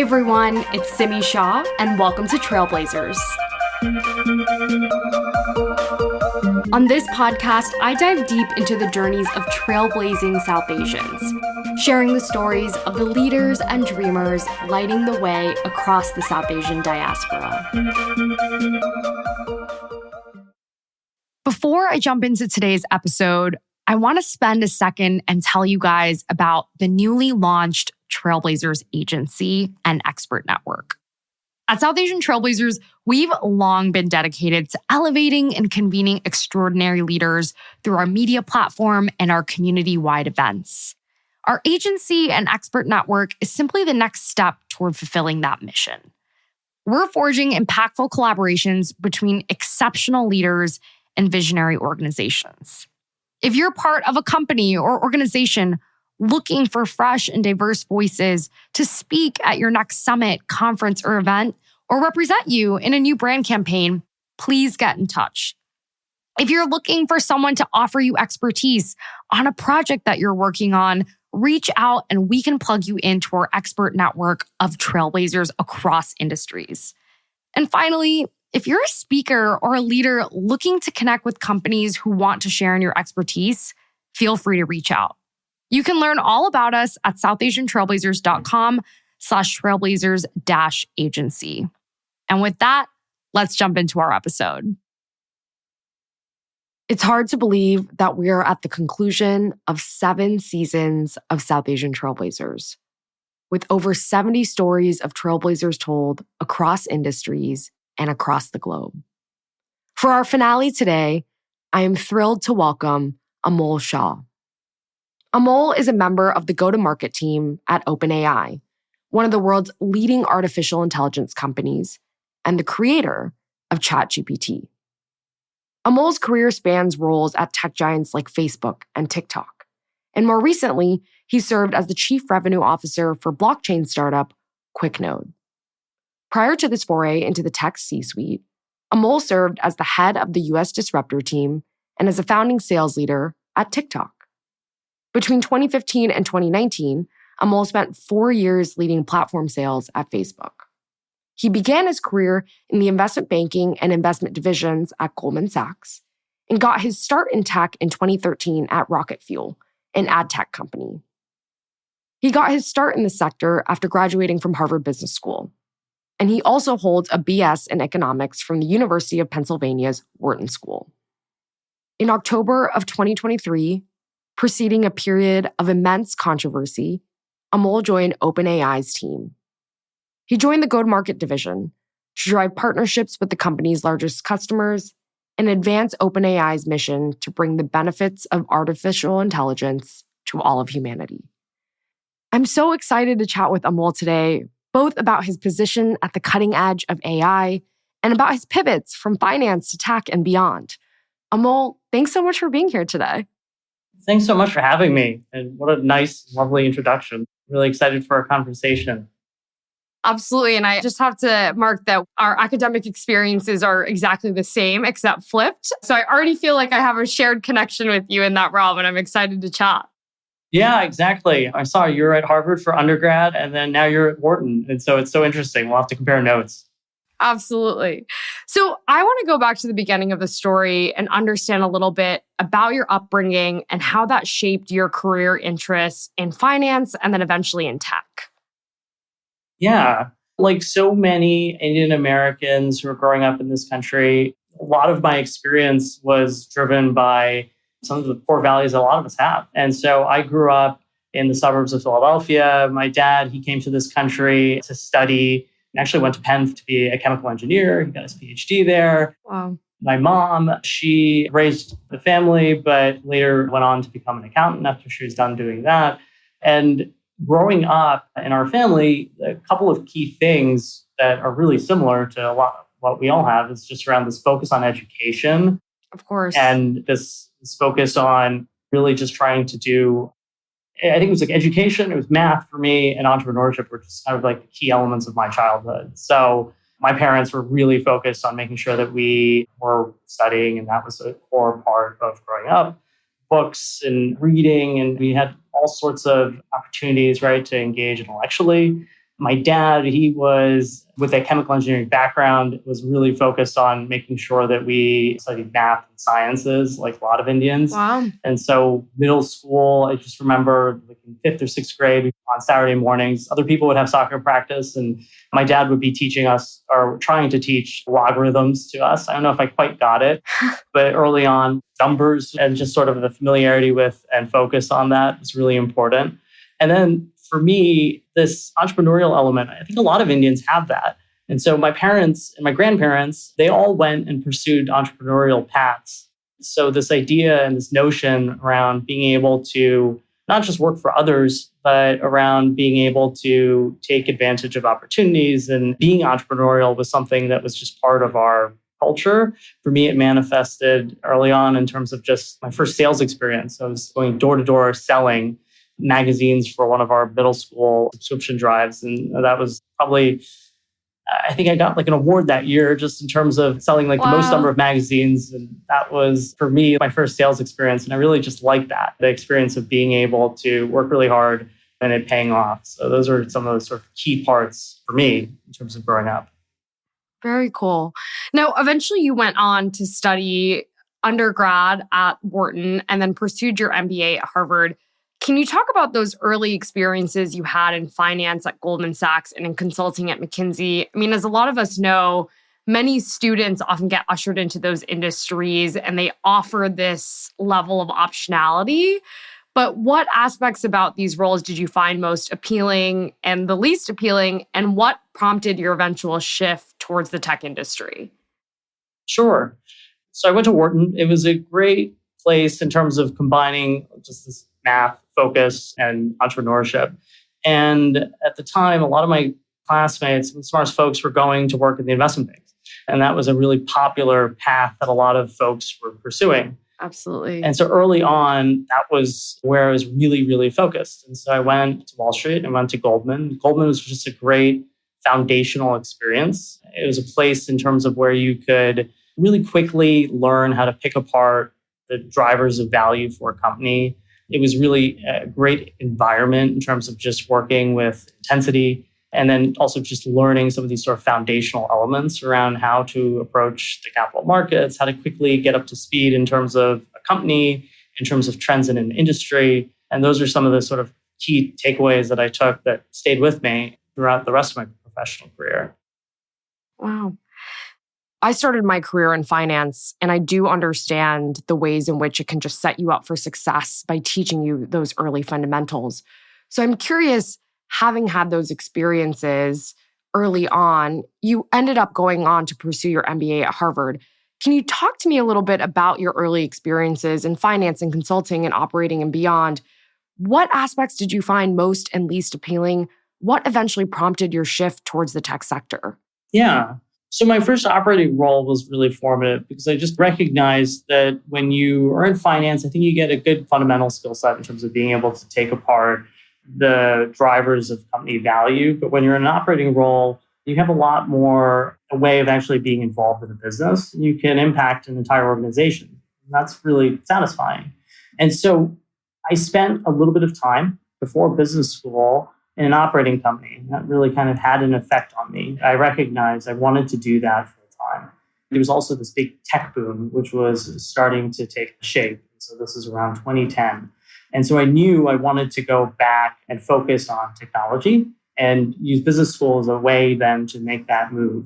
everyone, it's Amol Shah, and welcome to Trailblazers. On this podcast, I dive deep into the journeys of trailblazing South Asians, sharing the stories of the leaders and dreamers lighting the way across the South Asian diaspora. Before I jump into today's episode, I want to spend a second and tell you guys about the newly launched Trailblazers Agency and Expert Network. At South Asian Trailblazers, we've long been dedicated to elevating and convening extraordinary leaders through our media platform and our community-wide events. Our agency and expert network is simply the next step toward fulfilling that mission. We're forging impactful collaborations between exceptional leaders and visionary organizations. If you're part of a company or organization looking for fresh and diverse voices to speak at your next summit, conference, or event, or represent you in a new brand campaign, please get in touch. If you're looking for someone to offer you expertise on a project that you're working on, reach out and we can plug you into our expert network of trailblazers across industries. And finally, if you're a speaker or a leader looking to connect with companies who want to share in your expertise, feel free to reach out. You can learn all about us at southasiantrailblazers.com/trailblazers-agency. And with that, let's jump into our episode. It's hard to believe that we are at the conclusion of 7 seasons of South Asian Trailblazers, with over 70 stories of trailblazers told across industries and across the globe. For our finale today, I am thrilled to welcome Amol Shah. Amol is a member of the go-to-market team at OpenAI, one of the world's leading artificial intelligence companies, and the creator of ChatGPT. Amol's career spans roles at tech giants like Facebook and TikTok. And more recently, he served as the chief revenue officer for blockchain startup QuickNode. Prior to this foray into the tech C-suite, Amol served as the head of the US Disruptor team and as a founding sales leader at TikTok. Between 2015 and 2019, Amol spent 4 years leading platform sales at Facebook. He began his career in the investment banking and investment divisions at Goldman Sachs and got his start in tech in 2013 at RocketFuel, an ad tech company. He got his start in the sector after graduating from Harvard Business School. And he also holds a BS in economics from the University of Pennsylvania's Wharton School. In October of 2023, preceding a period of immense controversy, Amol joined OpenAI's team. He joined the go-to-market division to drive partnerships with the company's largest customers and advance OpenAI's mission to bring the benefits of artificial intelligence to all of humanity. I'm so excited to chat with Amol today, both about his position at the cutting edge of AI and about his pivots from finance to tech and beyond. Amol, thanks so much for being here today. Thanks so much for having me. And what a nice, lovely introduction. Really excited for our conversation. Absolutely. And I just have to mark that our academic experiences are exactly the same, except flipped. So I already feel like I have a shared connection with you in that realm, and I'm excited to chat. Yeah, exactly. I saw you're at Harvard for undergrad, and then now you're at Wharton. And so it's so interesting. We'll have to compare notes. Absolutely. So I want to go back to the beginning of the story and understand a little bit about your upbringing and how that shaped your career interests in finance and then eventually in tech. Yeah. Like so many Indian Americans who are growing up in this country, a lot of my experience was driven by some of the core values that a lot of us have. And so I grew up in the suburbs of Philadelphia. My dad, he came to this country to study. He actually went to Penn to be a chemical engineer. He got his PhD there. Wow. My mom, she raised the family, but later went on to become an accountant after she was done doing that. And growing up in our family, a couple of key things that are really similar to a lot of what we all have is just around this focus on education. Of course. And this focus on really just trying to do, I think it was like education, it was math for me, and entrepreneurship were just kind of like the key elements of my childhood. So my parents were really focused on making sure that we were studying, and that was a core part of growing up. Books and reading, and we had all sorts of opportunities, right, to engage intellectually. My dad, he was with a chemical engineering background, was really focused on making sure that we studied math and sciences, like a lot of Indians. Wow. And so middle school, I just remember like in fifth or sixth grade on Saturday mornings, other people would have soccer practice and my dad would be teaching us or trying to teach logarithms to us. I don't know if I quite got it, but early on, numbers and just sort of the familiarity with and focus on that was really important. And then for me, this entrepreneurial element, I think a lot of Indians have that. And so my parents and my grandparents, they all went and pursued entrepreneurial paths. So this idea and this notion around being able to not just work for others, but around being able to take advantage of opportunities and being entrepreneurial was something that was just part of our culture. For me, it manifested early on in terms of just my first sales experience. I was going door to door selling magazines for one of our middle school subscription drives. And that was probably, I think I got like an award that year just in terms of selling like the most number of magazines. And that was for me, my first sales experience. And I really just liked that, the experience of being able to work really hard and it paying off. So those are some of the sort of key parts for me in terms of growing up. Very cool. Now, eventually you went on to study undergrad at Wharton and then pursued your MBA at Harvard. Can you talk about those early experiences you had in finance at Goldman Sachs and in consulting at McKinsey? I mean, as a lot of us know, many students often get ushered into those industries and they offer this level of optionality. But what aspects about these roles did you find most appealing and the least appealing? And what prompted your eventual shift towards the tech industry? Sure. So I went to Wharton. It was a great place in terms of combining just this math focus and entrepreneurship. And at the time, a lot of my classmates and smartest folks were going to work in the investment banks. And that was a really popular path that a lot of folks were pursuing. Absolutely. And so early on, that was where I was really, really focused. And so I went to Wall Street and went to Goldman. Goldman was just a great foundational experience. It was a place in terms of where you could really quickly learn how to pick apart the drivers of value for a company. It was really a great environment in terms of just working with intensity and then also just learning some of these sort of foundational elements around how to approach the capital markets, how to quickly get up to speed in terms of a company, in terms of trends in an industry. And those are some of the sort of key takeaways that I took that stayed with me throughout the rest of my professional career. Wow. I started my career in finance, and I do understand the ways in which it can just set you up for success by teaching you those early fundamentals. So I'm curious, having had those experiences early on, you ended up going on to pursue your MBA at Harvard. Can you talk to me a little bit about your early experiences in finance and consulting and operating and beyond? What aspects did you find most and least appealing? What eventually prompted your shift towards the tech sector? Yeah. So my first operating role was really formative because I just recognized that when you are in finance, I think you get a good fundamental skill set in terms of being able to take apart the drivers of company value. But when you're in an operating role, you have a lot more a way of actually being involved in the business. You can impact an entire organization. And that's really satisfying. And so I spent a little bit of time before business school in an operating company. That really kind of had an effect on me. I recognized I wanted to do that full time. There was also this big tech boom, which was starting to take shape. So this is around 2010. And so I knew I wanted to go back and focus on technology and use business school as a way then to make that move.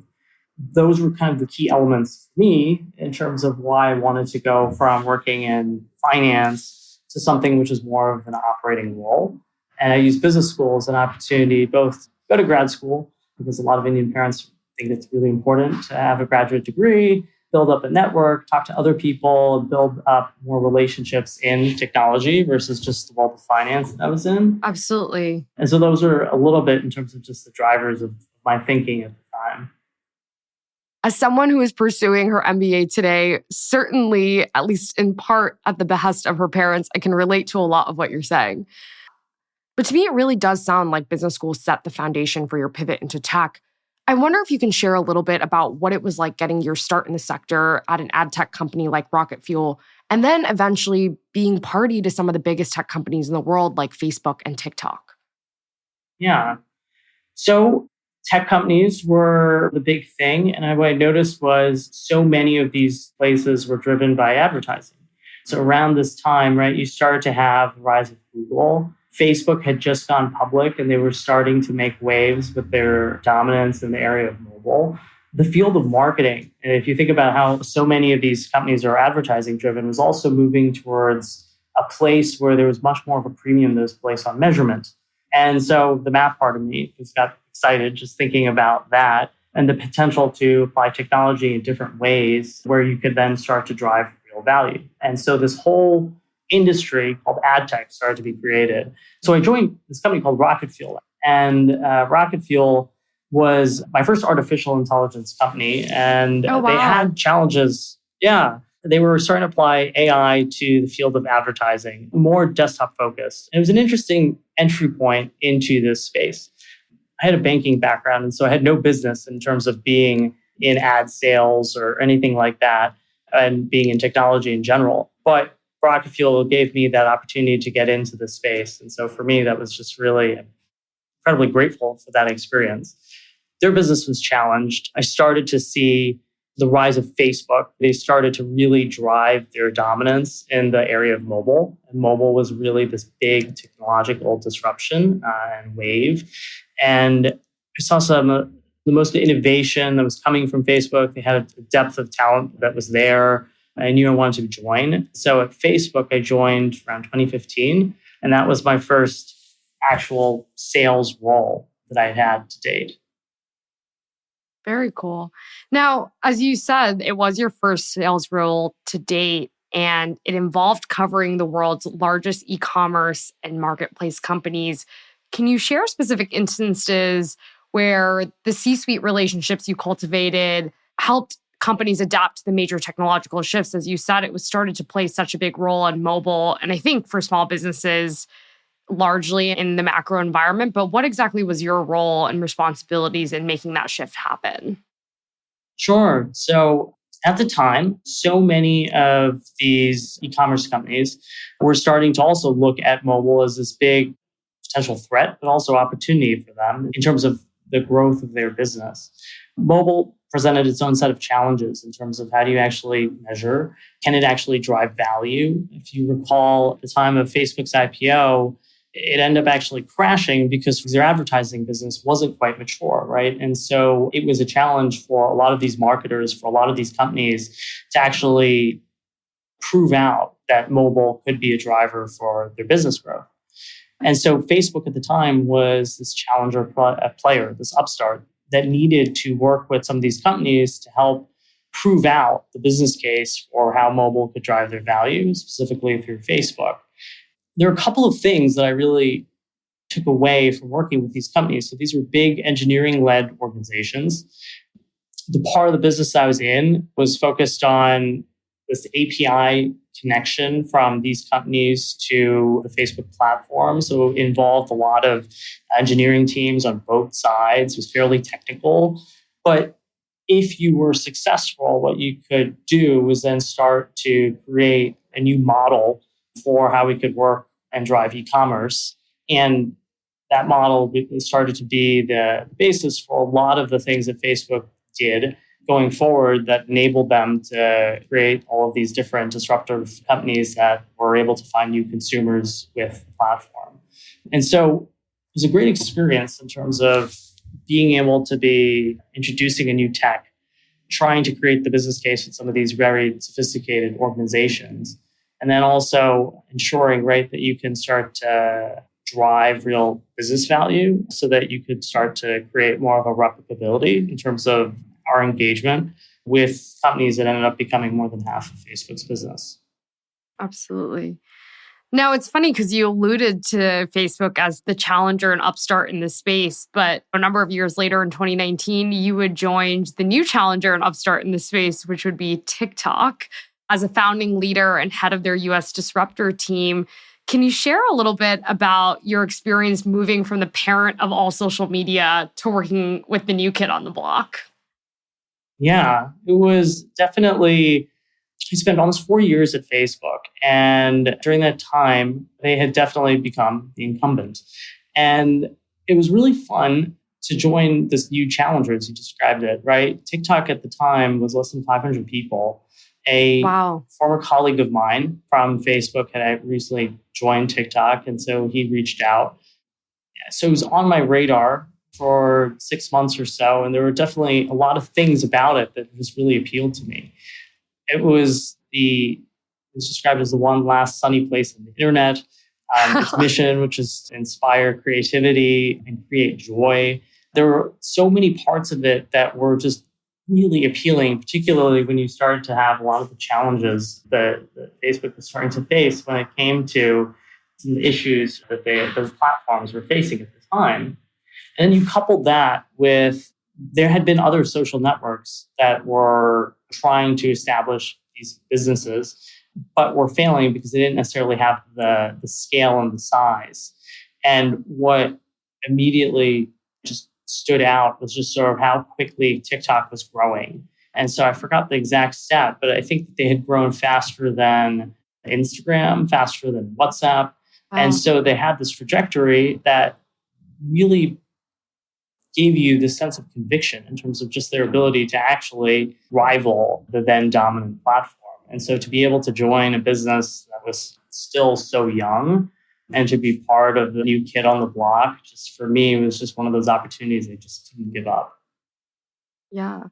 Those were kind of the key elements for me in terms of why I wanted to go from working in finance to something which is more of an operating role. And I use business school as an opportunity both to go to grad school, because a lot of Indian parents think it's really important to have a graduate degree, build up a network, talk to other people, and build up more relationships in technology versus just the world of finance that I was in. Absolutely. And so those are a little bit in terms of just the drivers of my thinking at the time. As someone who is pursuing her MBA today, certainly, at least in part at the behest of her parents, I can relate to a lot of what you're saying. But to me, it really does sound like business school set the foundation for your pivot into tech. I wonder if you can share a little bit about what it was like getting your start in the sector at an ad tech company like RocketFuel, and then eventually being party to some of the biggest tech companies in the world like Facebook and TikTok. Yeah. So tech companies were the big thing. And what I noticed was so many of these places were driven by advertising. So around this time, right, you started to have the rise of Google. Facebook had just gone public and they were starting to make waves with their dominance in the area of mobile. The field of marketing, and if you think about how so many of these companies are advertising driven, was also moving towards a place where there was much more of a premium that was placed on measurement. And so the math part of me just got excited just thinking about that and the potential to apply technology in different ways where you could then start to drive real value. And so this whole industry called ad tech started to be created. So I joined this company called RocketFuel. And RocketFuel was my first artificial intelligence company. And Oh, wow. They had challenges. Yeah. They were starting to apply AI to the field of advertising, more desktop focused. And it was an interesting entry point into this space. I had a banking background, and so I had no business in terms of being in ad sales or anything like that, and being in technology in general. But RocketFuel gave me that opportunity to get into this space. And so for me, that was just really incredibly grateful for that experience. Their business was challenged. I started to see the rise of Facebook. They started to really drive their dominance in the area of mobile. And mobile was really this big technological disruption and wave. And I saw some of the most innovation that was coming from Facebook. They had a depth of talent that was there. I knew I wanted to join. So at Facebook, I joined around 2015. And that was my first actual sales role that I had to date. Very cool. Now, as you said, it was your first sales role to date, and it involved covering the world's largest e-commerce and marketplace companies. Can you share specific instances where the C-suite relationships you cultivated helped companies adapt to the major technological shifts? As you said, it was started to play such a big role on mobile, and I think for small businesses, largely in the macro environment. But what exactly was your role and responsibilities in making that shift happen? Sure. So at the time, so many of these e-commerce companies were starting to also look at mobile as this big potential threat, but also opportunity for them in terms of the growth of their business. Mobile presented its own set of challenges in terms of how do you actually measure? Can it actually drive value? If you recall, at the time of Facebook's IPO, it ended up actually crashing because their advertising business wasn't quite mature, right? And so it was a challenge for a lot of these marketers, for a lot of these companies to actually prove out that mobile could be a driver for their business growth. And so Facebook at the time was this challenger player, this upstart that needed to work with some of these companies to help prove out the business case for how mobile could drive their value, specifically through Facebook. There are a couple of things that I really took away from working with these companies. So these were big engineering-led organizations. The part of the business I was in was focused on this API connection from these companies to the Facebook platform. So it involved a lot of engineering teams on both sides. It was fairly technical. But if you were successful, what you could do was then start to create a new model for how we could work and drive e-commerce. And that model started to be the basis for a lot of the things that Facebook did going forward that enabled them to create all of these different disruptive companies that were able to find new consumers with the platform. And so it was a great experience in terms of being able to be introducing a new tech, trying to create the business case with some of these very sophisticated organizations, and then also ensuring, right, that you can start to drive real business value so that you could start to create more of a replicability in terms of our engagement with companies that ended up becoming more than half of Facebook's business. Absolutely. Now, it's funny because you alluded to Facebook as the challenger and upstart in this space, but a number of years later in 2019, you had joined the new challenger and upstart in this space, which would be TikTok, as a founding leader and head of their US disruptor team. Can you share a little bit about your experience moving from the parent of all social media to working with the new kid on the block? Yeah, it was definitely, I spent almost 4 years at Facebook. And during that time, they had definitely become the incumbent. And it was really fun to join this new challenger, as you described it, right? TikTok at the time was less than 500 people. A Wow. former colleague of mine from Facebook had recently joined TikTok, and so he reached out. So it was on my radar for 6 months or so, and there were definitely a lot of things about it that just really appealed to me. It was described as the one last sunny place on the internet. Its mission, which is to inspire creativity and create joy. There were so many parts of it that were just really appealing, particularly when you started to have a lot of the challenges that Facebook was starting to face when it came to some issues that those platforms were facing at the time. And then you coupled that with there had been other social networks that were trying to establish these businesses, but were failing because they didn't necessarily have the scale and the size. And what immediately just stood out was just sort of how quickly TikTok was growing. And so I forgot the exact stat, but I think that they had grown faster than Instagram, faster than WhatsApp. Wow. And so they had this trajectory that really gave you this sense of conviction in terms of just their ability to actually rival the then dominant platform. And so to be able to join a business that was still so young and to be part of the new kid on the block, just for me, was just one of those opportunities I just didn't give up. Yeah.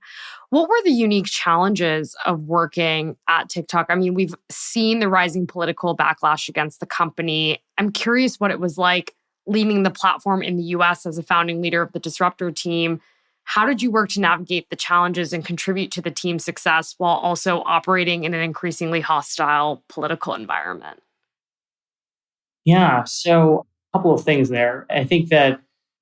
What were the unique challenges of working at TikTok? I mean, we've seen the rising political backlash against the company. I'm curious what it was like leading the platform in the US as a founding leader of the disruptor team. How did you work to navigate the challenges and contribute to the team's success while also operating in an increasingly hostile political environment? Yeah, so a couple of things there. I think that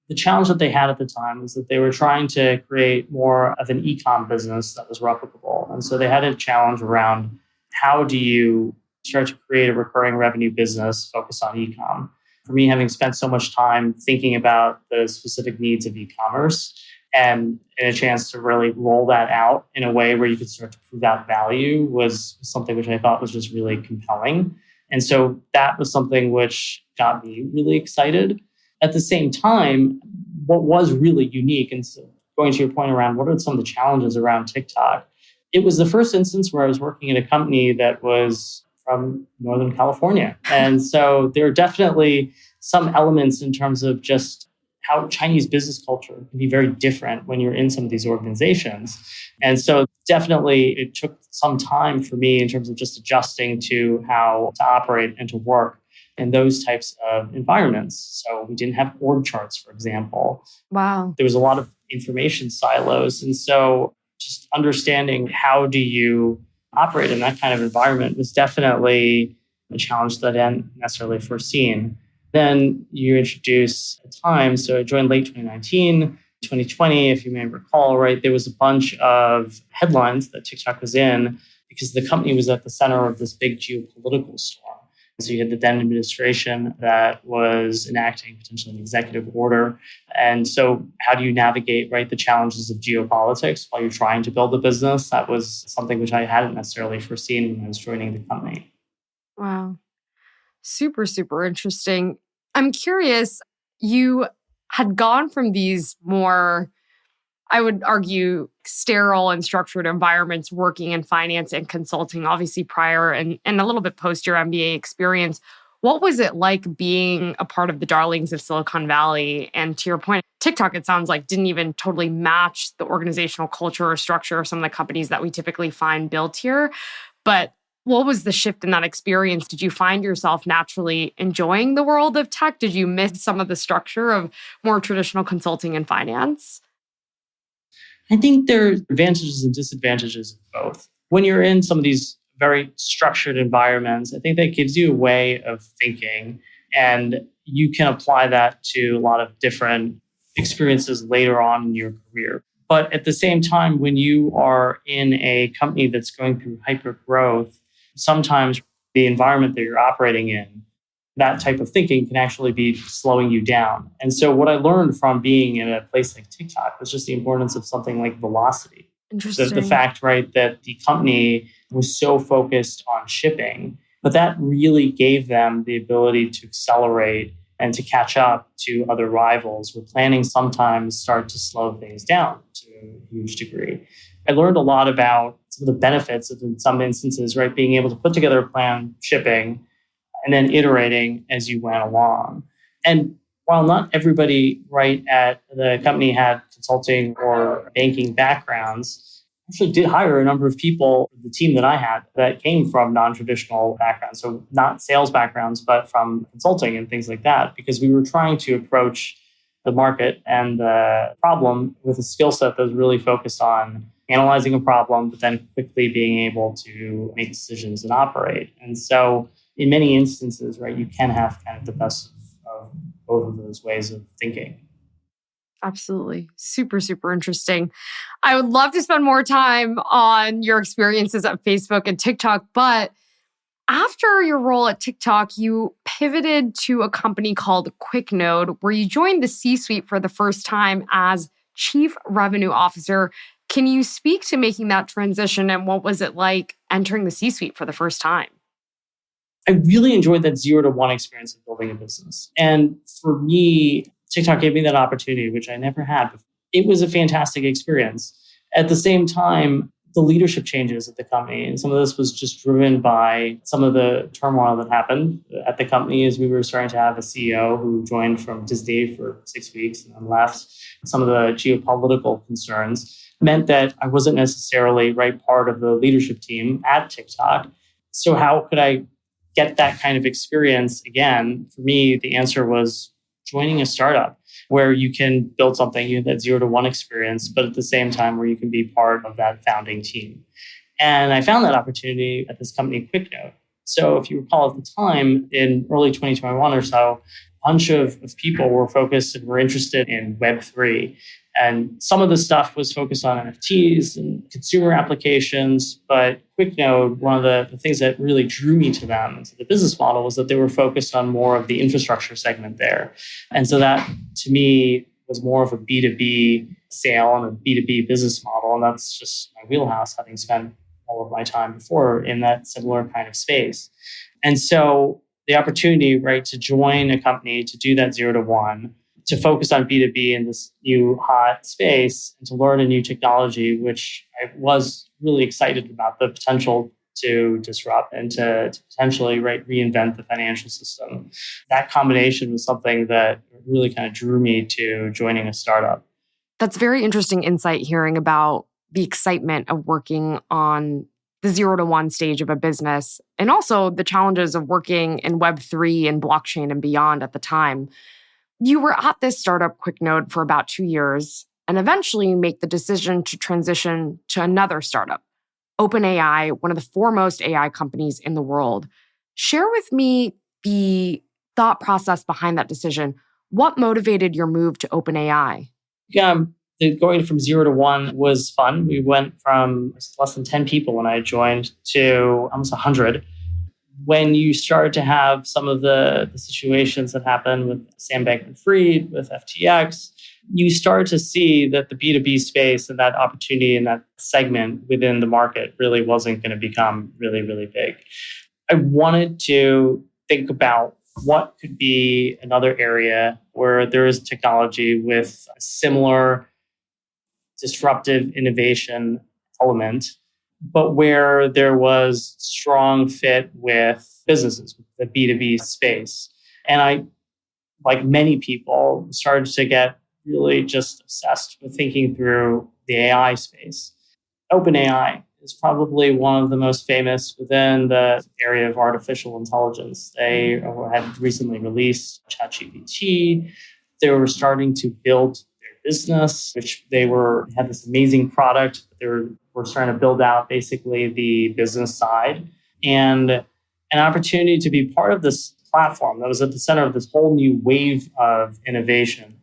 the challenge that they had at the time was that they were trying to create more of an e-com business that was replicable. And so they had a challenge around how do you start to create a recurring revenue business focused on e-com. For me, having spent so much time thinking about the specific needs of e-commerce and a chance to really roll that out in a way where you could start to prove out value was something which I thought was just really compelling. And so that was something which got me really excited. At the same time, what was really unique, and so going to your point around what are some of the challenges around TikTok, it was the first instance where I was working at a company that was from Northern California. And so there are definitely some elements in terms of just how Chinese business culture can be very different when you're in some of these organizations. And so definitely it took some time for me in terms of just adjusting to how to operate and to work in those types of environments. So we didn't have org charts, for example. Wow. There was a lot of information silos. And so just understanding how do you operate in that kind of environment was definitely a challenge that I hadn't necessarily foreseen. Then you introduce a time. So I joined late 2019, 2020, if you may recall, right? There was a bunch of headlines that TikTok was in because the company was at the center of this big geopolitical storm. So you had the then administration that was enacting potentially an executive order. And so how do you navigate, right, the challenges of geopolitics while you're trying to build a business? That was something which I hadn't necessarily foreseen when I was joining the company. Wow. Super, super interesting. I'm curious, you had gone from these more, I would argue, sterile and structured environments working in finance and consulting, obviously prior and a little bit post your MBA experience. What was it like being a part of the darlings of Silicon Valley? And to your point, TikTok, it sounds like, didn't even totally match the organizational culture or structure of some of the companies that we typically find built here. But what was the shift in that experience? Did you find yourself naturally enjoying the world of tech? Did you miss some of the structure of more traditional consulting and finance? I think there are advantages and disadvantages of both. When you're in some of these very structured environments, I think that gives you a way of thinking, and you can apply that to a lot of different experiences later on in your career. But at the same time, when you are in a company that's going through hyper growth, sometimes the environment that you're operating in, that type of thinking can actually be slowing you down. And so what I learned from being in a place like TikTok was just the importance of something like velocity. Interesting. The fact, right, that the company was so focused on shipping, but that really gave them the ability to accelerate and to catch up to other rivals, where planning sometimes start to slow things down to a huge degree. I learned a lot about some of the benefits of, in some instances, right, being able to put together a plan, shipping, and then iterating as you went along. And while not everybody right at the company had consulting or banking backgrounds, I actually did hire a number of people, the team that I had, that came from non-traditional backgrounds. So not sales backgrounds, but from consulting and things like that, because we were trying to approach the market and the problem with a skill set that was really focused on analyzing a problem, but then quickly being able to make decisions and operate. And so in many instances, right, you can have kind of the best of both of those ways of thinking. Absolutely. Super, super interesting. I would love to spend more time on your experiences at Facebook and TikTok, but after your role at TikTok, you pivoted to a company called QuickNode, where you joined the C-suite for the first time as Chief Revenue Officer. Can you speak to making that transition, and what was it like entering the C-suite for the first time? I really enjoyed that 0 to 1 experience of building a business. And for me, TikTok gave me that opportunity, which I never had before. It was a fantastic experience. At the same time, the leadership changes at the company, and some of this was just driven by some of the turmoil that happened at the company as we were starting to have a CEO who joined from Disney for 6 weeks and then left. Some of the geopolitical concerns meant that I wasn't necessarily part of the leadership team at TikTok. So how could I get that kind of experience again? For me, the answer was joining a startup where you can build something, you have that 0 to 1 experience, but at the same time where you can be part of that founding team. And I found that opportunity at this company, QuickNode. So if you recall at the time, in early 2021 or so, a bunch of people were focused and were interested in Web3. And some of the stuff was focused on NFTs and consumer applications. But QuickNode, one of the things that really drew me to them and to the business model was that they were focused on more of the infrastructure segment there. And so that, to me, was more of a B2B sale and a B2B business model. And that's just my wheelhouse, having spent all of my time before in that similar kind of space. And so the opportunity, to join a company, to do that 0 to 1, to focus on B2B in this new hot space and to learn a new technology, which I was really excited about the potential to disrupt and to potentially reinvent the financial system. That combination was something that really kind of drew me to joining a startup. That's very interesting insight, hearing about the excitement of working on the 0 to 1 stage of a business, and also the challenges of working in Web3 and blockchain and beyond at the time. You were at this startup QuickNode for about 2 years and eventually make the decision to transition to another startup, OpenAI, one of the foremost AI companies in the world. Share with me the thought process behind that decision. What motivated your move to OpenAI? Yeah, going from 0 to 1 was fun. We went from less than 10 people when I joined to almost 100. When you start to have some of the situations that happen with Sam Bankman-Fried, with FTX, you start to see that the B2B space and that opportunity and that segment within the market really wasn't going to become really, really big. I wanted to think about what could be another area where there is technology with a similar disruptive innovation element, but where there was strong fit with businesses, with the B2B space. And I, like many people, started to get really just obsessed with thinking through the AI space. OpenAI is probably one of the most famous within the area of artificial intelligence. They had recently released ChatGPT. They were starting to build business, which they had this amazing product. They were starting to build out basically the business side, and an opportunity to be part of this platform that was at the center of this whole new wave of innovation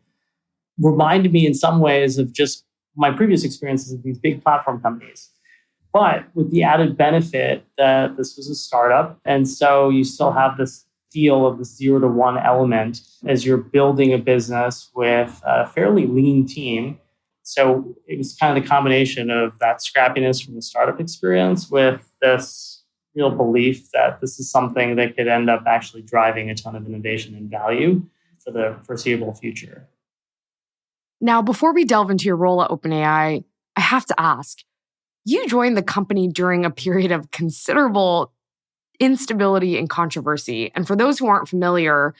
reminded me in some ways of just my previous experiences of these big platform companies, but with the added benefit that this was a startup. And so you still have this feel of the 0 to 1 element as you're building a business with a fairly lean team. So it was kind of the combination of that scrappiness from the startup experience with this real belief that this is something that could end up actually driving a ton of innovation and value. for the foreseeable future. Now, before we delve into your role at OpenAI, I have to ask, you joined the company during a period of considerable instability and controversy. And for those who aren't familiar,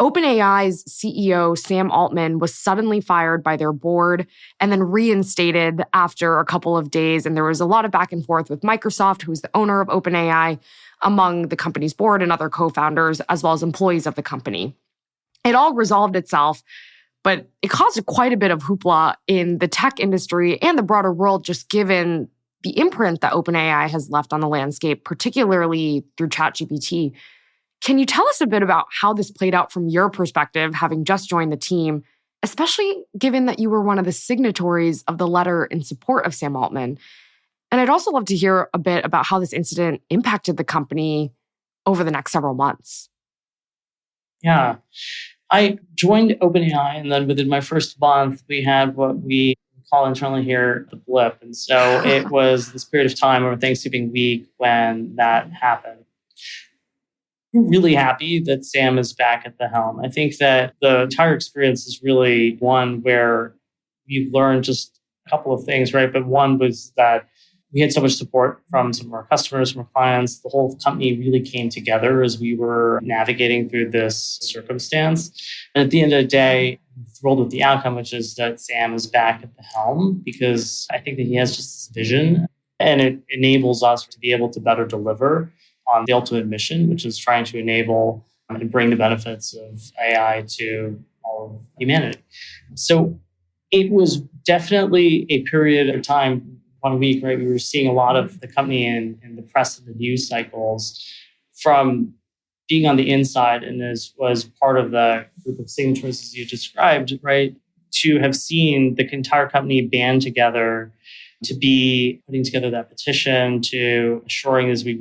OpenAI's CEO, Sam Altman, was suddenly fired by their board and then reinstated after a couple of days. And there was a lot of back and forth with Microsoft, who's the owner of OpenAI, among the company's board and other co-founders, as well as employees of the company. It all resolved itself, but it caused quite a bit of hoopla in the tech industry and the broader world, just given the imprint that OpenAI has left on the landscape, particularly through ChatGPT. Can you tell us a bit about how this played out from your perspective, having just joined the team, especially given that you were one of the signatories of the letter in support of Sam Altman? And I'd also love to hear a bit about how this incident impacted the company over the next several months. Yeah. I joined OpenAI, and then within my first month, we had what we call internally here the blip. And so it was this period of time over Thanksgiving week when that happened. We're really happy that Sam is back at the helm. I think that the entire experience is really one where we've learned just a couple of things, right? But one was that we had so much support from some of our customers, from our clients. The whole company really came together as we were navigating through this circumstance. And at the end of the day, I'm thrilled with the outcome, which is that Sam is back at the helm, because I think that he has just this vision and it enables us to be able to better deliver on the ultimate mission, which is trying to enable and bring the benefits of AI to all of humanity. So it was definitely a period of time, 1 week, right? We were seeing a lot of the company in the press and the news cycles from being on the inside, and as was part of the group of signatories as you described, right? To have seen the entire company band together to be putting together that petition, to assuring as we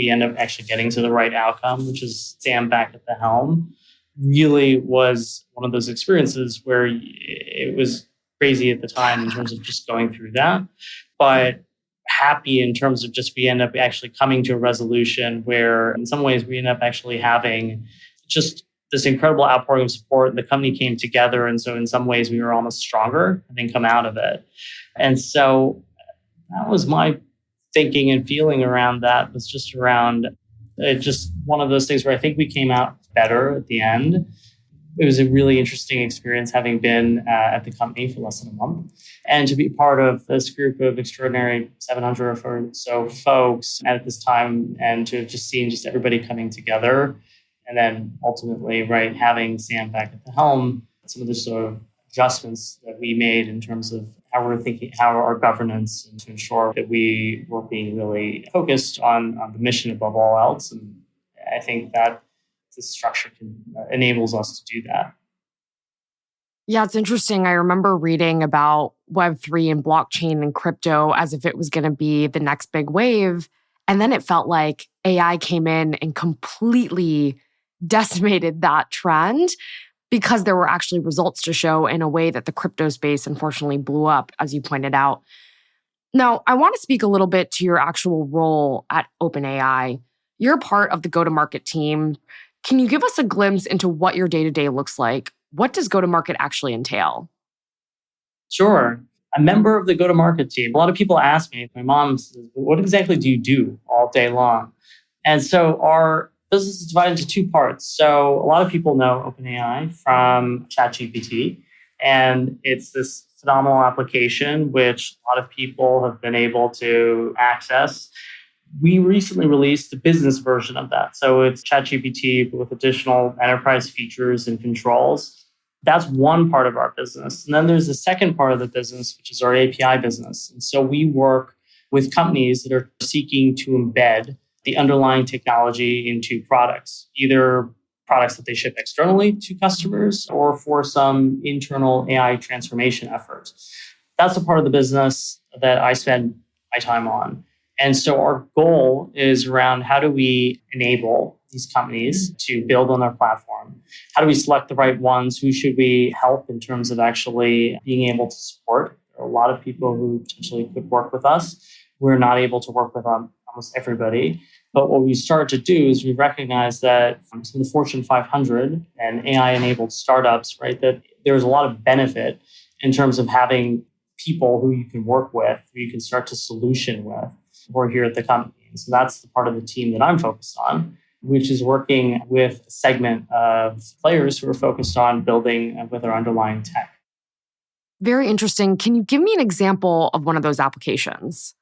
end up actually getting to the right outcome, which is Sam back at the helm, really was one of those experiences where it was crazy at the time in terms of just going through that, but happy in terms of just we end up actually coming to a resolution where in some ways we end up actually having just this incredible outpouring of support. The company came together. And so in some ways we were almost stronger and then come out of it. And so that was my thinking and feeling around that, was just around just one of those things where I think we came out better at the end. It was a really interesting experience having been at the company for less than a month and to be part of this group of extraordinary 700 or so folks at this time, and to have just seen just everybody coming together. And then ultimately, right, having Sam back at the helm, some of the sort of adjustments that we made in terms of how we're thinking, how our governance, and to ensure that we were being really focused on the mission above all else. And I think that this structure enables us to do that. Yeah, it's interesting. I remember reading about Web3 and blockchain and crypto as if it was going to be the next big wave. And then it felt like AI came in and completely decimated that trend, because there were actually results to show in a way that the crypto space unfortunately blew up, as you pointed out. Now, I want to speak a little bit to your actual role at OpenAI. You're part of the go-to-market team. Can you give us a glimpse into what your day-to-day looks like? What does go-to-market actually entail? Sure. A member of the go-to-market team. A lot of people ask me, my mom says, what exactly do you do all day long? And so our business is divided into two parts. So a lot of people know OpenAI from ChatGPT, and it's this phenomenal application which a lot of people have been able to access. We recently released the business version of that. So it's ChatGPT, but with additional enterprise features and controls. That's one part of our business. And then there's the second part of the business, which is our API business. And so we work with companies that are seeking to embed the underlying technology into products, either products that they ship externally to customers or for some internal AI transformation efforts. That's the part of the business that I spend my time on. And so our goal is around how do we enable these companies to build on our platform? How do we select the right ones? Who should we help in terms of actually being able to support? There are a lot of people who potentially could work with us. We're not able to work with almost everybody. But what we started to do is we recognize that from some of the Fortune 500 and AI-enabled startups, right, that there's a lot of benefit in terms of having people who you can work with, who you can start to solution with, who are here at the company. And so that's the part of the team that I'm focused on, which is working with a segment of players who are focused on building with our underlying tech. Very interesting. Can you give me an example of one of those applications?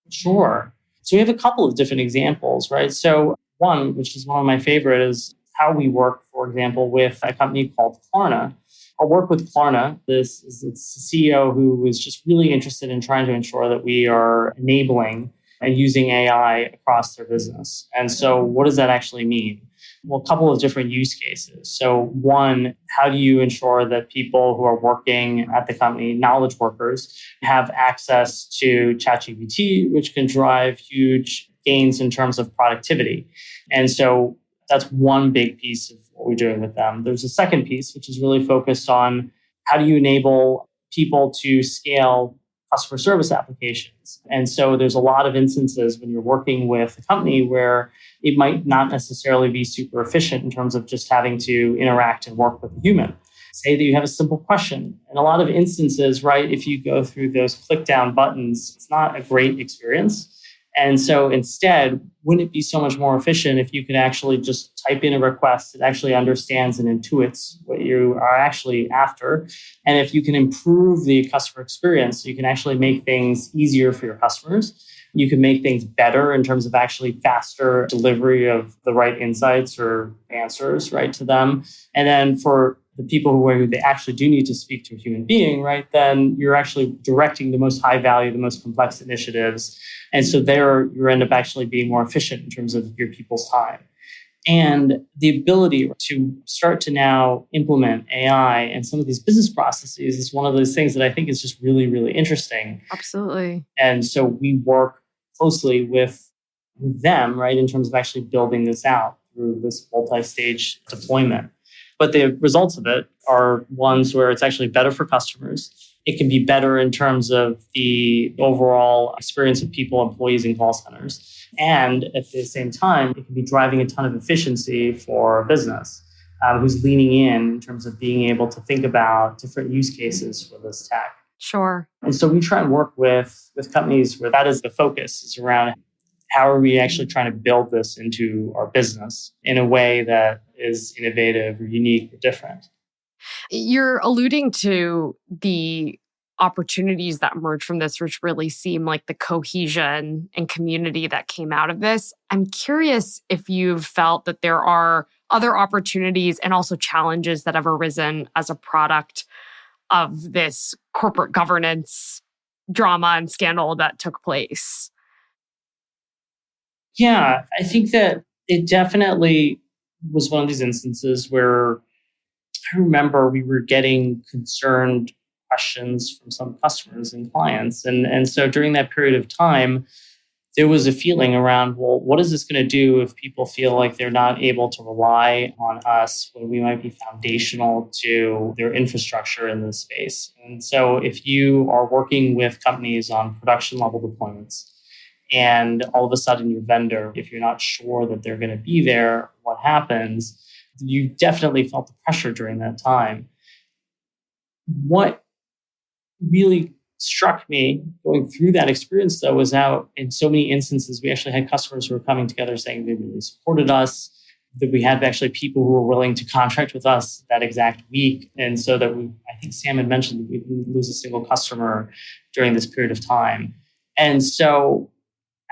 Sure. So we have a couple of different examples, right? So one, which is one of my favorite, is how we work, for example, with a company called Klarna. I'll work with Klarna. It's a CEO who was just really interested in trying to ensure that we are enabling and using AI across their business. And so what does that actually mean? Well, a couple of different use cases. So one, how do you ensure that people who are working at the company, knowledge workers, have access to ChatGPT, which can drive huge gains in terms of productivity? And so that's one big piece of what we're doing with them. There's a second piece, which is really focused on how do you enable people to scale customer service applications. And so there's a lot of instances when you're working with a company where it might not necessarily be super efficient in terms of just having to interact and work with a human. Say that you have a simple question. In a lot of instances, right, if you go through those click down buttons, it's not a great experience. And so instead, wouldn't it be so much more efficient if you could actually just type in a request that actually understands and intuits what you are actually after? And if you can improve the customer experience, you can actually make things easier for your customers. You can make things better in terms of actually faster delivery of the right insights or answers, right, to them. And then for the people who they actually do need to speak to a human being, right, then you're actually directing the most high value, the most complex initiatives. And so there you end up actually being more efficient in terms of your people's time. And the ability to start to now implement AI and some of these business processes is one of those things that I think is just really, really interesting. Absolutely. And so we work closely with them, right, in terms of actually building this out through this multi-stage deployment. But the results of it are ones where it's actually better for customers. It can be better in terms of the overall experience of people, employees in call centers. And at the same time, it can be driving a ton of efficiency for a business who's leaning in terms of being able to think about different use cases for this tech. Sure. And so we try and work with companies where that is the focus, is around how are we actually trying to build this into our business in a way that is innovative or unique or different. You're alluding to the opportunities that emerge from this, which really seem like the cohesion and community that came out of this. I'm curious if you've felt that there are other opportunities and also challenges that have arisen as a product of this corporate governance drama and scandal that took place. Yeah, I think that it definitely was one of these instances where I remember we were getting concerned questions from some customers and clients. And so during that period of time, there was a feeling around, well, what is this going to do if people feel like they're not able to rely on us when we might be foundational to their infrastructure in this space? And so if you are working with companies on production level deployments, and all of a sudden your vendor, if you're not sure that they're going to be there, what happens? You definitely felt the pressure during that time. What really struck me going through that experience, though, was how in so many instances, we actually had customers who were coming together saying they really supported us, that we had actually people who were willing to contract with us that exact week. And so that I think Sam had mentioned that we didn't lose a single customer during this period of time. And so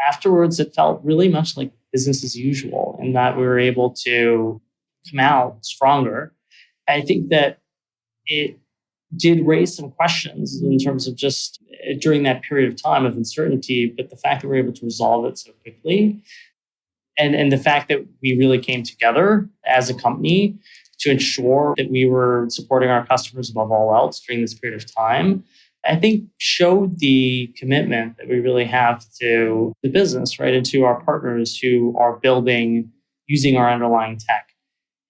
afterwards, it felt really much like business as usual in that we were able to come out stronger. I think that it did raise some questions in terms of just during that period of time of uncertainty, but the fact that we were able to resolve it so quickly and the fact that we really came together as a company to ensure that we were supporting our customers above all else during this period of time, I think showed the commitment that we really have to the business, right, and to our partners who are building using our underlying tech.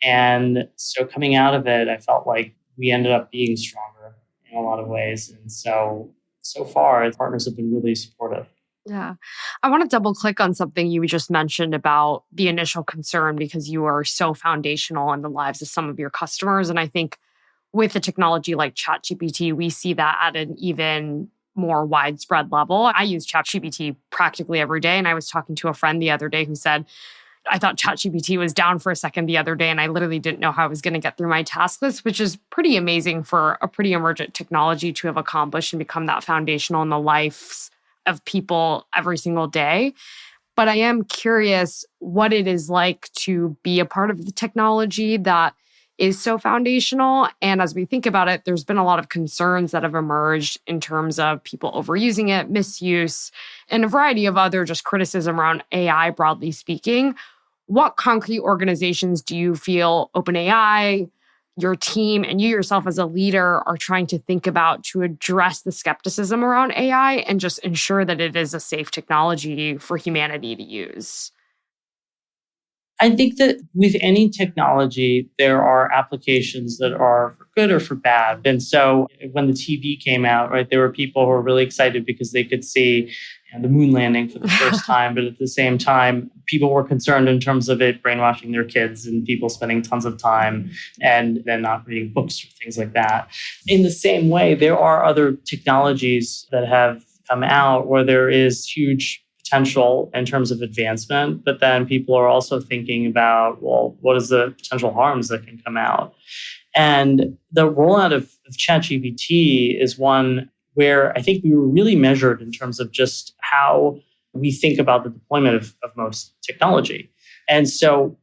And so coming out of it, I felt like we ended up being stronger in a lot of ways. And so far, the partners have been really supportive. Yeah. I want to double click on something you just mentioned about the initial concern because you are so foundational in the lives of some of your customers. And I think with a technology like ChatGPT, we see that at an even more widespread level. I use ChatGPT practically every day. And I was talking to a friend the other day who said, I thought ChatGPT was down for a second the other day, and I literally didn't know how I was going to get through my task list, which is pretty amazing for a pretty emergent technology to have accomplished and become that foundational in the lives of people every single day. But I am curious what it is like to be a part of the technology that is so foundational. And as we think about it, there's been a lot of concerns that have emerged in terms of people overusing it, misuse, and a variety of other just criticism around AI, broadly speaking. What concrete organizations do you feel OpenAI, your team, and you yourself as a leader are trying to think about to address the skepticism around AI and just ensure that it is a safe technology for humanity to use? I think that with any technology, there are applications that are for good or for bad. And so when the TV came out, right, there were people who were really excited because they could see the moon landing for the first time. But at the same time, people were concerned in terms of it brainwashing their kids and people spending tons of time and then not reading books or things like that. In the same way, there are other technologies that have come out where there is huge potential in terms of advancement, but then people are also thinking about, well, what is the potential harms that can come out? And the rollout of ChatGPT is one where I think we were really measured in terms of just how we think about the deployment of most technology. And so,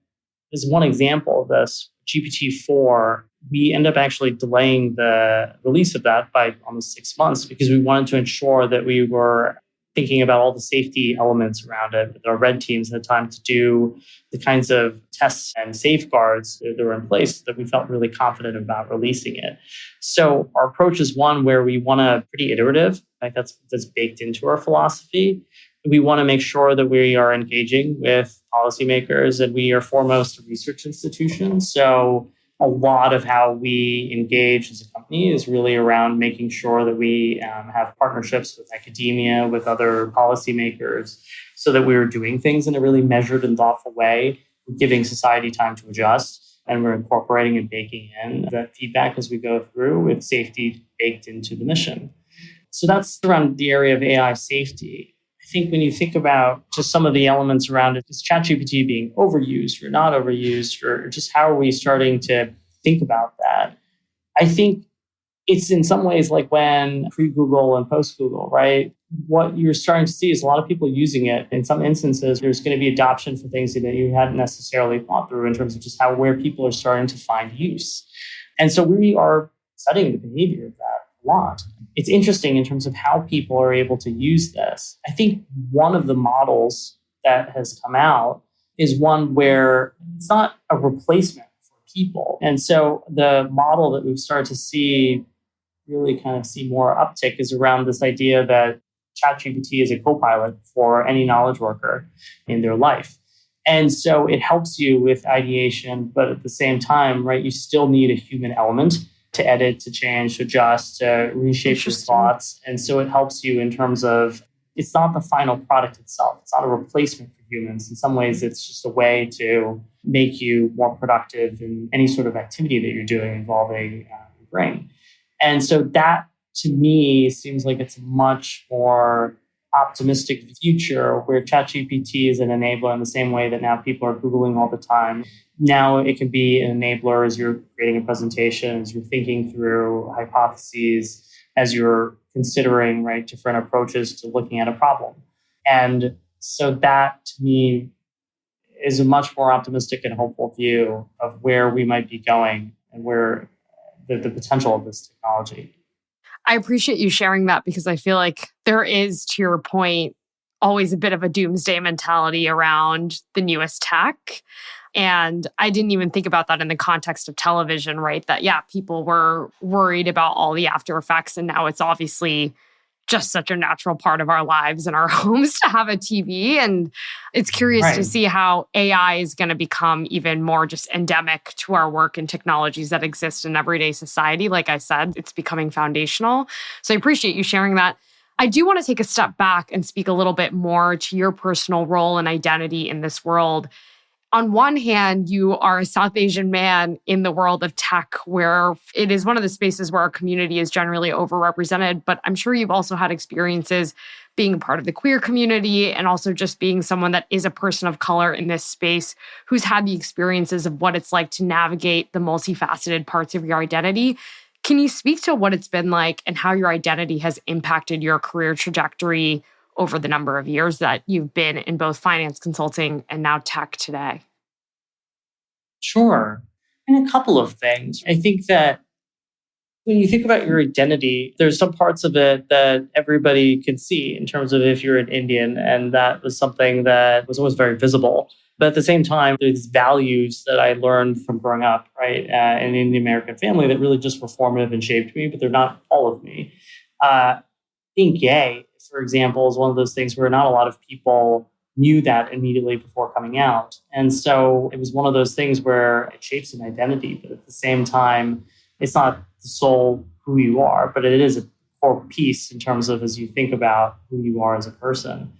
as one example of this, GPT-4, we end up actually delaying the release of that by almost 6 months because we wanted to ensure that we were thinking about all the safety elements around it. Our red teams had time to do the kinds of tests and safeguards that were in place that we felt really confident about releasing it. So our approach is one where we want to pretty iterative. Like that's baked into our philosophy. We want to make sure that we are engaging with policymakers and we are foremost a research institution. So a lot of how we engage as a company is really around making sure that we have partnerships with academia, with other policymakers, so that we're doing things in a really measured and thoughtful way, giving society time to adjust, and we're incorporating and baking in that feedback as we go through with safety baked into the mission. So that's around the area of AI safety. I think when you think about just some of the elements around it, is ChatGPT being overused or not overused, or just how are we starting to think about that? I think it's in some ways like when pre-Google and post-Google, right? What you're starting to see is a lot of people using it. In some instances, there's going to be adoption for things that you hadn't necessarily thought through in terms of just where people are starting to find use. And so we are studying the behavior of that a lot. It's interesting in terms of how people are able to use this. I think one of the models that has come out is one where it's not a replacement for people. And so the model that we've started to see really kind of see more uptick is around this idea that ChatGPT is a co-pilot for any knowledge worker in their life. And so it helps you with ideation, but at the same time, right, you still need a human element to edit, to change, to adjust, to reshape your thoughts. And so it helps you in terms of, it's not the final product itself. It's not a replacement for humans. In some ways, it's just a way to make you more productive in any sort of activity that you're doing involving your brain. And so that, to me, seems like it's a much more optimistic future where ChatGPT is an enabler in the same way that now people are Googling all the time. Now it can be an enabler as you're creating a presentation, as you're thinking through hypotheses, as you're considering, right, different approaches to looking at a problem. And so that, to me, is a much more optimistic and hopeful view of where we might be going and where the potential of this technology. I appreciate you sharing that because I feel like there is, to your point, always a bit of a doomsday mentality around the newest tech. And I didn't even think about that in the context of television, right? That, yeah, people were worried about all the after effects. And now it's obviously just such a natural part of our lives and our homes to have a TV. And it's curious to see how AI is going to become even more just endemic to our work and technologies that exist in everyday society. Like I said, it's becoming foundational. So I appreciate you sharing that. I do want to take a step back and speak a little bit more to your personal role and identity in this world. On one hand, you are a South Asian man in the world of tech, where it is one of the spaces where our community is generally overrepresented. But I'm sure you've also had experiences being a part of the queer community and also just being someone that is a person of color in this space who's had the experiences of what it's like to navigate the multifaceted parts of your identity. Can you speak to what it's been like and how your identity has impacted your career trajectory over the number of years that you've been in both finance consulting and now tech today? Sure. And a couple of things. I think that when you think about your identity, there's some parts of it that everybody can see in terms of if you're an Indian. And that was something that was always very visible. But at the same time, there's values that I learned from growing up, right, in an Indian American family that really just were formative and shaped me, but they're not all of me. Being gay, for example, is one of those things where not a lot of people knew that immediately before coming out. And so it was one of those things where it shapes an identity, but at the same time, it's not the sole who you are, but it is a core piece in terms of as you think about who you are as a person.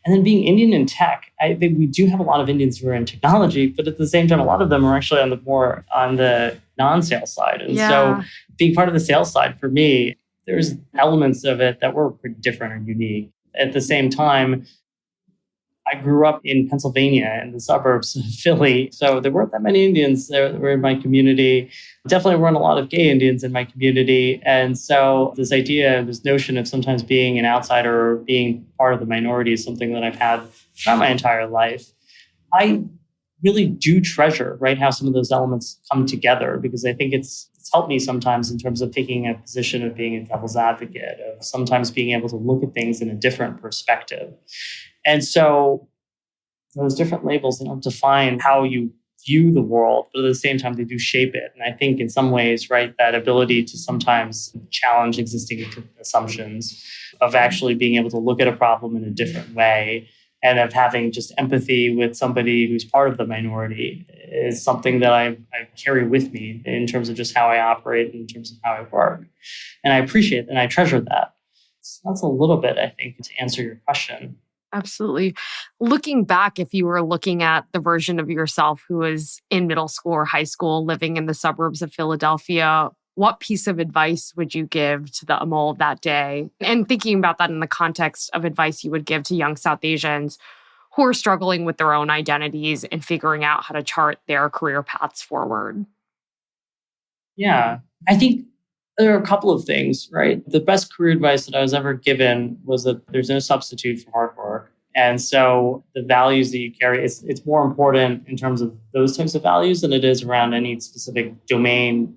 And then being Indian in tech, I think we do have a lot of Indians who are in technology, but at the same time, a lot of them are actually on the non-sales side. And so being part of the sales side for me, there's elements of it that were pretty different and unique. At the same time, I grew up in Pennsylvania in the suburbs of Philly. So there weren't that many Indians that were in my community. Definitely weren't a lot of gay Indians in my community. And so this idea, this notion of sometimes being an outsider or being part of the minority is something that I've had throughout my entire life. I really do treasure, right, how some of those elements come together, because I think it's helped me sometimes in terms of taking a position of being a devil's advocate, of sometimes being able to look at things in a different perspective. And so those different labels, they don't define how you view the world, but at the same time, they do shape it. And I think in some ways, right, that ability to sometimes challenge existing assumptions, of actually being able to look at a problem in a different way, and of having just empathy with somebody who's part of the minority is something that I carry with me in terms of just how I operate, in terms of how I work. And I appreciate and I treasure that. So that's a little bit, I think, to answer your question. Absolutely. Looking back, if you were looking at the version of yourself who was in middle school or high school living in the suburbs of Philadelphia, what piece of advice would you give to the Amol of that day? And thinking about that in the context of advice you would give to young South Asians who are struggling with their own identities and figuring out how to chart their career paths forward. Yeah, I think there are a couple of things, right? The best career advice that I was ever given was that there's no substitute for hard work. And so the values that you carry, it's more important in terms of those types of values than it is around any specific domain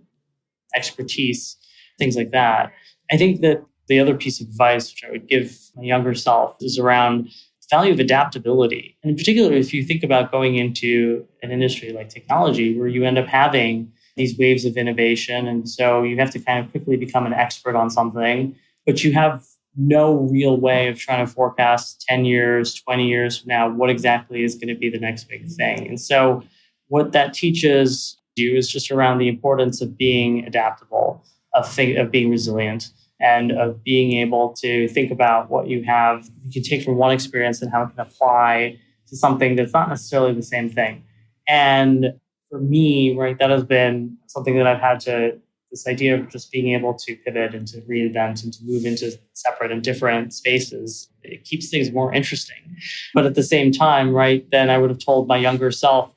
expertise, things like that. I think that the other piece of advice, which I would give my younger self, is around the value of adaptability. And in particular, if you think about going into an industry like technology, where you end up having these waves of innovation. And so you have to kind of quickly become an expert on something, but you have no real way of trying to forecast 10 years, 20 years from now, what exactly is going to be the next big thing. And so what that teaches you is just around the importance of being adaptable, of being resilient, and of being able to think about what you can take from one experience and how it can apply to something that's not necessarily the same thing. And for me, right, that has been something that I've had to, this idea of just being able to pivot and to reinvent and to move into separate and different spaces. It keeps things more interesting. But at the same time, right, then I would have told my younger self,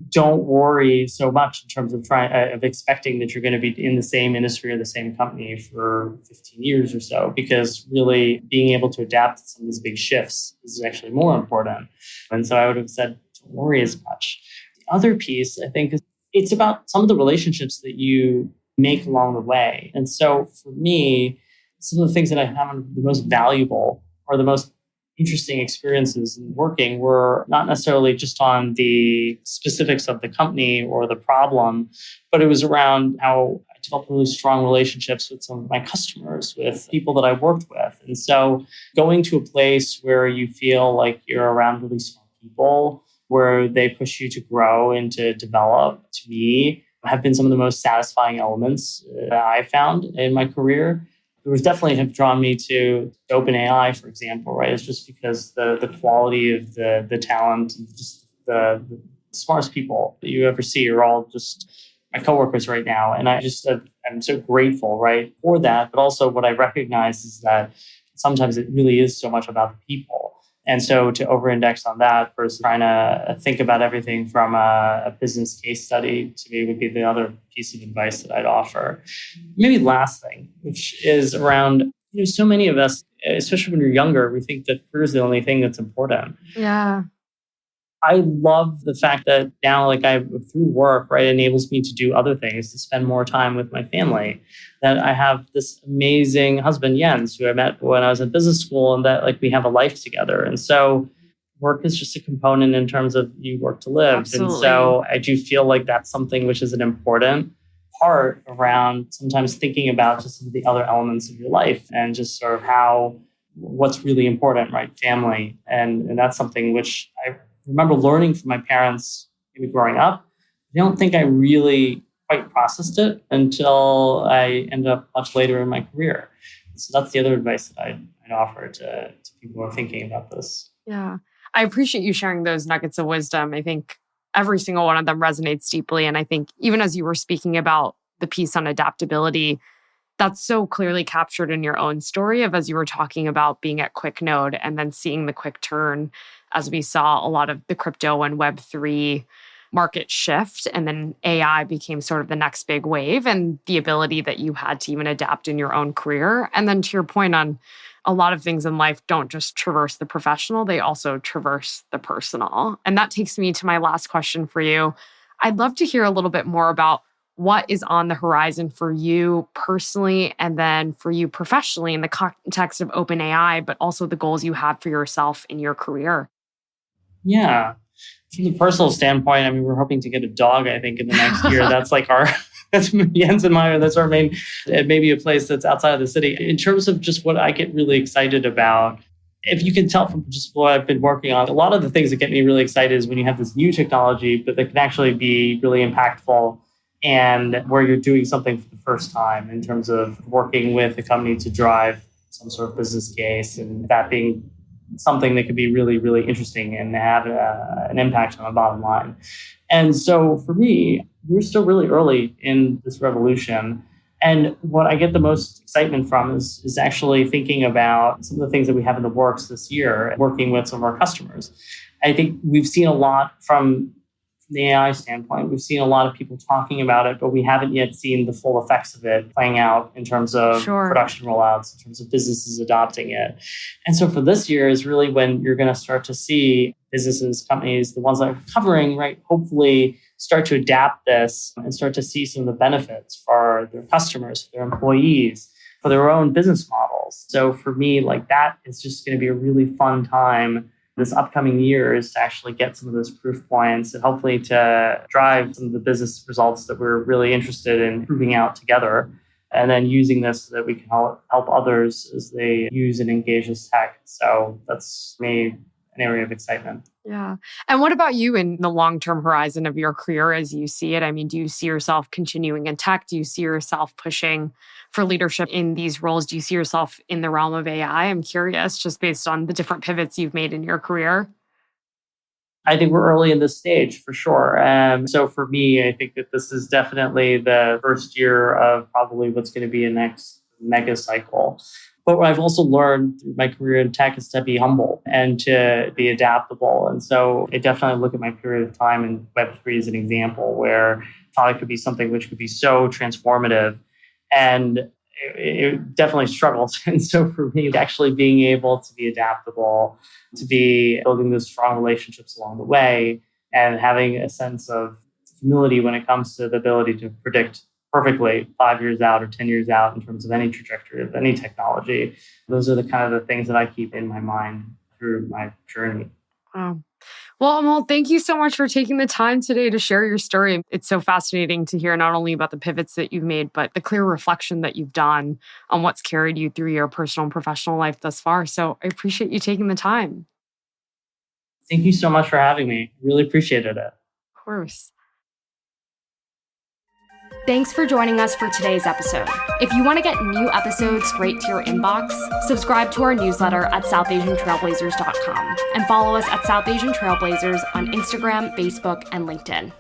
don't worry so much in terms of expecting that you're going to be in the same industry or the same company for 15 years or so, because really being able to adapt to some of these big shifts is actually more important. And so I would have said, don't worry as much. The other piece, I think, is it's about some of the relationships that you make along the way. And so for me, some of the things that I found the most valuable or the most interesting experiences in working were not necessarily just on the specifics of the company or the problem, but it was around how I developed really strong relationships with some of my customers, with people that I worked with. And so going to a place where you feel like you're around really smart people, where they push you to grow and to develop, to me, have been some of the most satisfying elements that I found in my career. was definitely have drawn me to OpenAI, for example, right? It's just because the quality of the talent, and just the smartest people that you ever see are all just my coworkers right now. And I'm so grateful, right, for that. But also what I recognize is that sometimes it really is so much about the people. And so to over-index on that versus trying to think about everything from a business case study, to me would be the other piece of advice that I'd offer. Maybe last thing, which is around, so many of us, especially when you're younger, we think that career is the only thing that's important. Yeah. I love the fact that now, through work, right, enables me to do other things, to spend more time with my family. That I have this amazing husband, Jens, who I met when I was in business school, and that we have a life together. And so work is just a component in terms of you work to live. Absolutely. And so I do feel like that's something which is an important part around sometimes thinking about just some of the other elements of your life and just sort of what's really important, right? Family. And that's something which I remember learning from my parents maybe growing up. I don't think I really quite processed it until I ended up much later in my career. So that's the other advice that I'd offer to people who are thinking about this. Yeah. I appreciate you sharing those nuggets of wisdom. I think every single one of them resonates deeply. And I think even as you were speaking about the piece on adaptability, that's so clearly captured in your own story of as you were talking about being at QuickNode and then seeing the quick turn as we saw a lot of the crypto and Web3 market shift. And then AI became sort of the next big wave and the ability that you had to even adapt in your own career. And then to your point on a lot of things in life don't just traverse the professional, they also traverse the personal. And that takes me to my last question for you. I'd love to hear a little bit more about what is on the horizon for you personally and then for you professionally in the context of OpenAI, but also the goals you have for yourself in your career. Yeah. From the personal standpoint, I mean, we're hoping to get a dog, I think, in the next year. That's that's Jens and mine, that's our main, maybe a place that's outside of the city. In terms of just what I get really excited about, if you can tell from just what I've been working on, a lot of the things that get me really excited is when you have this new technology, but that can actually be really impactful and where you're doing something for the first time in terms of working with a company to drive some sort of business case, and that being something that could be really, really interesting and have an impact on the bottom line. And so for me, we're still really early in this revolution. And what I get the most excitement from is actually thinking about some of the things that we have in the works this year, working with some of our customers. I think we've seen a lot from the AI standpoint. We've seen a lot of people talking about it, but we haven't yet seen the full effects of it playing out in terms of production rollouts, in terms of businesses adopting it. And so for this year is really when you're going to start to see businesses, companies, the ones that are covering, right, hopefully start to adapt this and start to see some of the benefits for their customers, for their employees, for their own business models. So for me, that is just going to be a really fun time this upcoming year is to actually get some of those proof points and hopefully to drive some of the business results that we're really interested in proving out together, and then using this so that we can help others as they use and engage this tech. So that's for me an area of excitement. Yeah. And what about you in the long-term horizon of your career as you see it? I mean, do you see yourself continuing in tech? Do you see yourself pushing for leadership in these roles? Do you see yourself in the realm of AI? I'm curious, just based on the different pivots you've made in your career. I think we're early in this stage for sure. So for me, I think that this is definitely the first year of probably what's going to be a next mega cycle. But what I've also learned through my career in tech is to be humble and to be adaptable. And so I definitely look at my period of time in Web3 as an example where probably could be something which could be so transformative. And it definitely struggled. And so for me, actually being able to be adaptable, to be building those strong relationships along the way, and having a sense of humility when it comes to the ability to predict perfectly 5 years out or 10 years out in terms of any trajectory of any technology. Those are the kind of the things that I keep in my mind through my journey. Wow. Well, Amol, thank you so much for taking the time today to share your story. It's so fascinating to hear not only about the pivots that you've made, but the clear reflection that you've done on what's carried you through your personal and professional life thus far. So I appreciate you taking the time. Thank you so much for having me. Really appreciated it. Of course. Thanks for joining us for today's episode. If you want to get new episodes straight to your inbox, subscribe to our newsletter at southasiantrailblazers.com and follow us at South Asian Trailblazers on Instagram, Facebook, and LinkedIn.